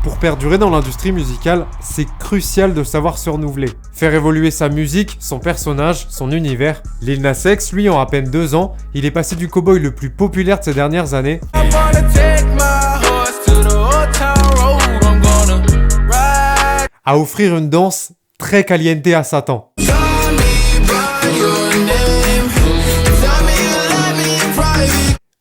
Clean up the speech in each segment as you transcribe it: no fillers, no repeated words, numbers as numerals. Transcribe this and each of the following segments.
Pour perdurer dans l'industrie musicale, c'est crucial de savoir se renouveler. Faire évoluer sa musique, son personnage, son univers. Lil Nas X, lui, en à peine 2 ans, il est passé du cowboy le plus populaire de ces dernières années à offrir une danse très caliente à Satan.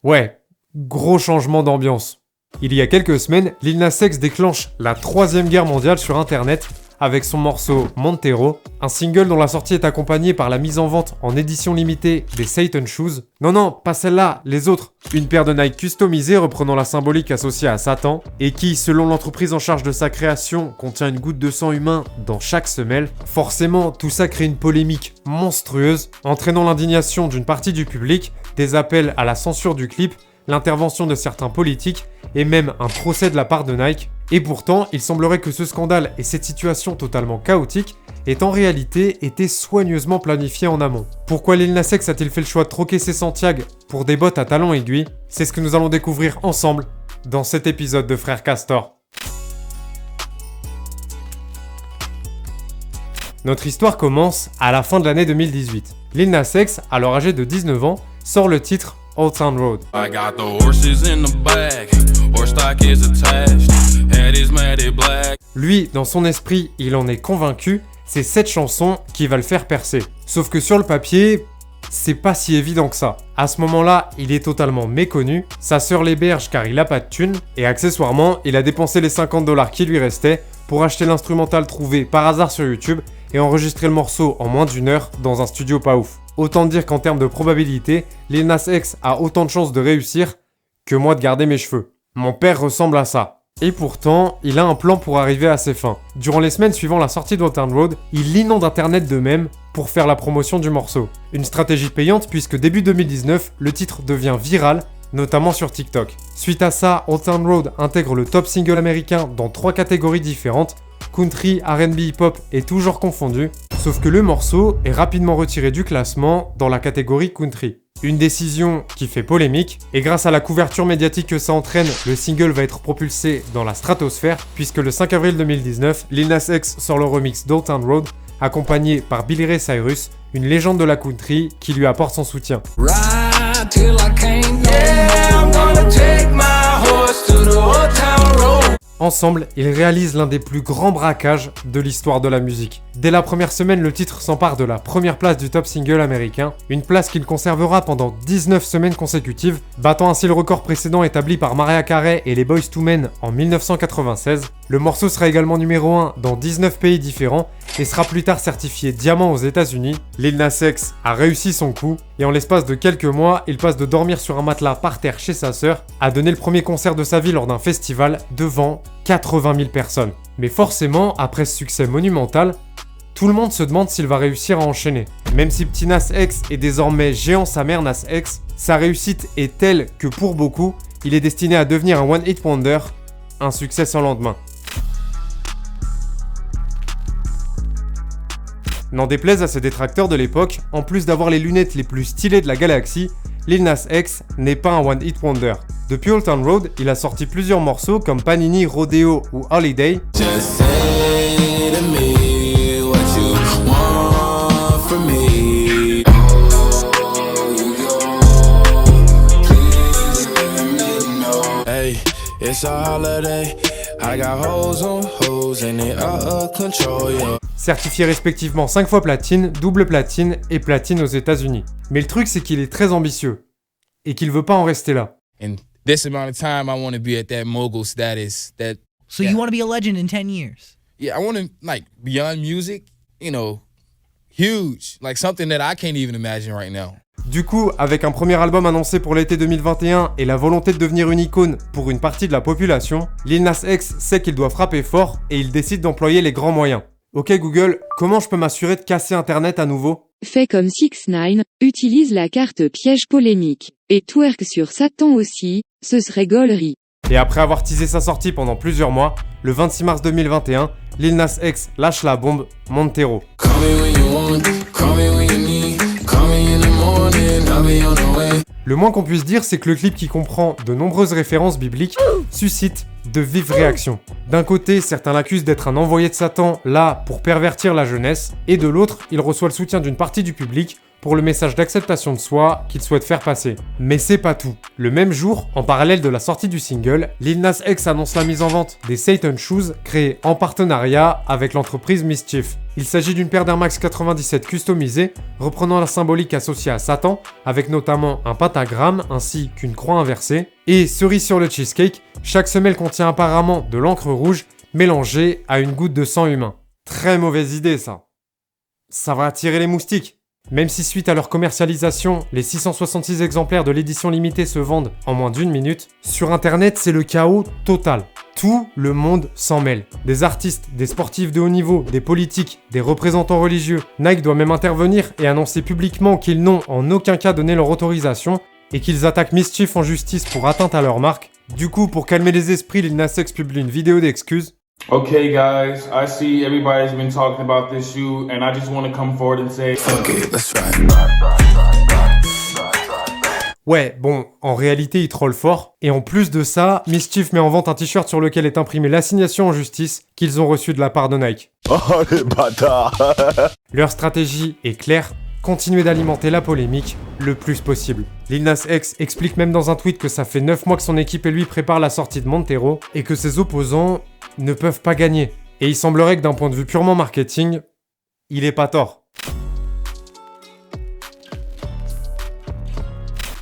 Ouais, gros changement d'ambiance. Il y a quelques semaines, Lil Nas X déclenche la 3e guerre mondiale sur internet avec son morceau Montero, un single dont la sortie est accompagnée par la mise en vente en édition limitée des Satan Shoes. Non, pas celle-là, les autres. Une paire de Nike customisée reprenant la symbolique associée à Satan et qui, selon l'entreprise en charge de sa création, contient une goutte de sang humain dans chaque semelle. Forcément, tout ça crée une polémique monstrueuse, entraînant l'indignation d'une partie du public, des appels à la censure du clip, l'intervention de certains politiques et même un procès de la part de Nike. Et pourtant, il semblerait que ce scandale et cette situation totalement chaotique aient en réalité été soigneusement planifiés en amont. Pourquoi Lil Nas X a-t-il fait le choix de troquer ses Santiago pour des bottes à talons aiguilles? C'est ce que nous allons découvrir ensemble dans cet épisode de Frères Castor. Notre histoire commence à la fin de l'année 2018. Lil Nas X, alors âgé de 19 ans, sort le titre Old Town Road. Lui, dans son esprit, il en est convaincu, c'est cette chanson qui va le faire percer. Sauf que sur le papier, c'est pas si évident que ça. À ce moment-là, il est totalement méconnu, sa sœur l'héberge car il a pas de thunes, et accessoirement, il a dépensé les $50 qui lui restaient pour acheter l'instrumental trouvé par hasard sur YouTube et enregistrer le morceau en moins d'1 heure dans un studio pas ouf. Autant dire qu'en termes de probabilité, Lil Nas X a autant de chances de réussir que moi de garder mes cheveux. Mon père ressemble à ça. Et pourtant, il a un plan pour arriver à ses fins. Durant les semaines suivant la sortie d'Old Town Road, il inonde internet de mèmes pour faire la promotion du morceau. Une stratégie payante puisque début 2019, le titre devient viral, notamment sur TikTok. Suite à ça, Old Town Road intègre le top single américain dans 3 catégories différentes, country, R&B, hip-hop et toujours confondu, sauf que le morceau est rapidement retiré du classement dans la catégorie country. Une décision qui fait polémique, et grâce à la couverture médiatique que ça entraîne, le single va être propulsé dans la stratosphère, puisque le 5 avril 2019, Lil Nas X sort le remix d'Old Town Road, accompagné par Billy Ray Cyrus, une légende de la country qui lui apporte son soutien. Ensemble, ils réalisent l'un des plus grands braquages de l'histoire de la musique. Dès la première semaine, le titre s'empare de la première place du top single américain, une place qu'il conservera pendant 19 semaines consécutives, battant ainsi le record précédent établi par Mariah Carey et les Boyz II Men en 1996. Le morceau sera également numéro 1 dans 19 pays différents et sera plus tard certifié diamant aux États-Unis. Lil Nas X a réussi son coup et en l'espace de quelques mois, il passe de dormir sur un matelas par terre chez sa sœur à donner le premier concert de sa vie lors d'un festival devant 80 000 personnes. Mais forcément, après ce succès monumental, tout le monde se demande s'il va réussir à enchaîner. Même si Petit Nas X est désormais géant sa mère Nas X, sa réussite est telle que pour beaucoup, il est destiné à devenir un one-hit wonder, un succès sans lendemain. N'en déplaise à ses détracteurs de l'époque, en plus d'avoir les lunettes les plus stylées de la galaxie, Lil Nas X n'est pas un one-hit wonder. Depuis Old Town Road, il a sorti plusieurs morceaux comme Panini, Rodeo ou Holiday. Certifié respectivement 5 fois platine, double platine et platine aux États-Unis. Mais le truc, c'est qu'il est très ambitieux et qu'il veut pas en rester là. This amount of time, I want to be at that mogul status. So you want to be a legend in 10 years? Yeah, I want to, like, beyond music, huge. Like, something that I can't even imagine right now. Du coup, avec un premier album annoncé pour l'été 2021 et la volonté de devenir une icône pour une partie de la population, Lil Nas X sait qu'il doit frapper fort et il décide d'employer les grands moyens. Ok Google, comment je peux m'assurer de casser Internet à nouveau? Fais comme 6ix9ine, utilise la carte piège polémique. Et twerk sur Satan aussi, ce serait gaulerie. Et après avoir teasé sa sortie pendant plusieurs mois, le 26 mars 2021, Lil Nas X lâche la bombe Montero. Le moins qu'on puisse dire, c'est que le clip qui comprend de nombreuses références bibliques suscite de vives réactions. D'un côté, certains l'accusent d'être un envoyé de Satan, là pour pervertir la jeunesse, et de l'autre, il reçoit le soutien d'une partie du public pour le message d'acceptation de soi qu'il souhaite faire passer. Mais c'est pas tout. Le même jour, en parallèle de la sortie du single, Lil Nas X annonce la mise en vente des Satan Shoes créés en partenariat avec l'entreprise Mischief. Il s'agit d'une paire d'Air Max 97 customisée, reprenant la symbolique associée à Satan, avec notamment un pentagramme ainsi qu'une croix inversée. Et cerise sur le cheesecake, chaque semelle contient apparemment de l'encre rouge mélangée à une goutte de sang humain. Très mauvaise idée ça. Ça va attirer les moustiques. Même si suite à leur commercialisation, les 666 exemplaires de l'édition limitée se vendent en moins d'1 minute, sur internet c'est le chaos total. Tout le monde s'en mêle. Des artistes, des sportifs de haut niveau, des politiques, des représentants religieux. Nike doit même intervenir et annoncer publiquement qu'ils n'ont en aucun cas donné leur autorisation et qu'ils attaquent Mischief en justice pour atteinte à leur marque. Du coup, pour calmer les esprits, Lil Nas X publie une vidéo d'excuses. Okay, guys, I see everybody's been talking about this shoe, and I just want to come forward and say, Okay, that's right. Ouais, bon, en réalité, il troll fort. Et en plus de ça, Mischief met en vente un t-shirt sur lequel est imprimée l'assignation en justice qu'ils ont reçue de la part de Nike. Oh les bâtards. Leur stratégie est claire, continuer d'alimenter la polémique le plus possible. Lil Nas X explique même dans un tweet que ça fait 9 mois que son équipe et lui préparent la sortie de Montero et que ses opposants ne peuvent pas gagner. Et il semblerait que d'un point de vue purement marketing, il ait pas tort.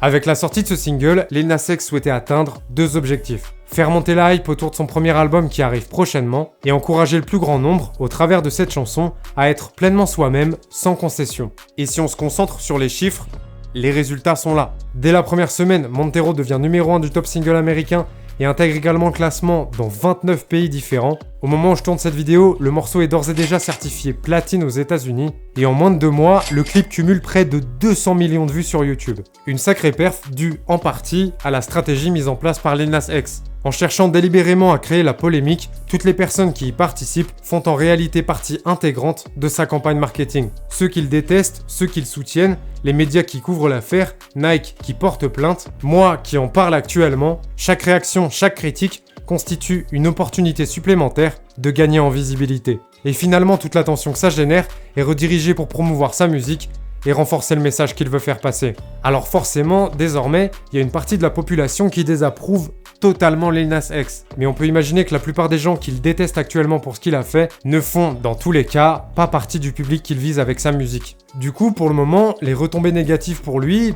Avec la sortie de ce single, Lil Nas X souhaitait atteindre 2 objectifs. Faire monter la hype autour de son premier album qui arrive prochainement et encourager le plus grand nombre, au travers de cette chanson, à être pleinement soi-même, sans concession. Et si on se concentre sur les chiffres, les résultats sont là. Dès la première semaine, Montero devient numéro 1 du top single américain et intègre également le classement dans 29 pays différents. Au moment où je tourne cette vidéo, le morceau est d'ores et déjà certifié platine aux États-Unis et en moins de 2 mois, le clip cumule près de 200 millions de vues sur YouTube. Une sacrée perf due en partie à la stratégie mise en place par Lil Nas X. En cherchant délibérément à créer la polémique, toutes les personnes qui y participent font en réalité partie intégrante de sa campagne marketing. Ceux qui le détestent, ceux qui le soutiennent, les médias qui couvrent l'affaire, Nike qui porte plainte, moi qui en parle actuellement, chaque réaction, chaque critique constitue une opportunité supplémentaire de gagner en visibilité. Et finalement, toute l'attention que ça génère est redirigée pour promouvoir sa musique et renforcer le message qu'il veut faire passer. Alors forcément, désormais, il y a une partie de la population qui désapprouve totalement Lil Nas X. Mais on peut imaginer que la plupart des gens qu'il déteste actuellement pour ce qu'il a fait ne font, dans tous les cas, pas partie du public qu'il vise avec sa musique. Du coup, pour le moment, les retombées négatives pour lui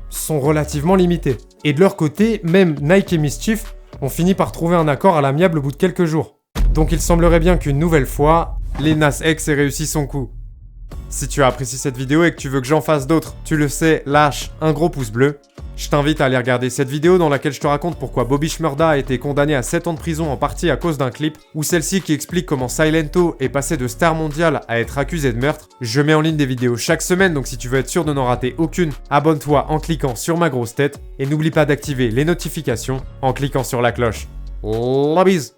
sont relativement limitées. Et de leur côté, même Nike et Mischief ont fini par trouver un accord à l'amiable au bout de quelques jours. Donc il semblerait bien qu'une nouvelle fois, Lil Nas X ait réussi son coup. Si tu as apprécié cette vidéo et que tu veux que j'en fasse d'autres, tu le sais, lâche un gros pouce bleu. Je t'invite à aller regarder cette vidéo dans laquelle je te raconte pourquoi Bobby Shmurda a été condamné à 7 ans de prison en partie à cause d'un clip, ou celle-ci qui explique comment Silento est passé de star mondiale à être accusé de meurtre. Je mets en ligne des vidéos chaque semaine, donc si tu veux être sûr de n'en rater aucune, abonne-toi en cliquant sur ma grosse tête et n'oublie pas d'activer les notifications en cliquant sur la cloche. La bise!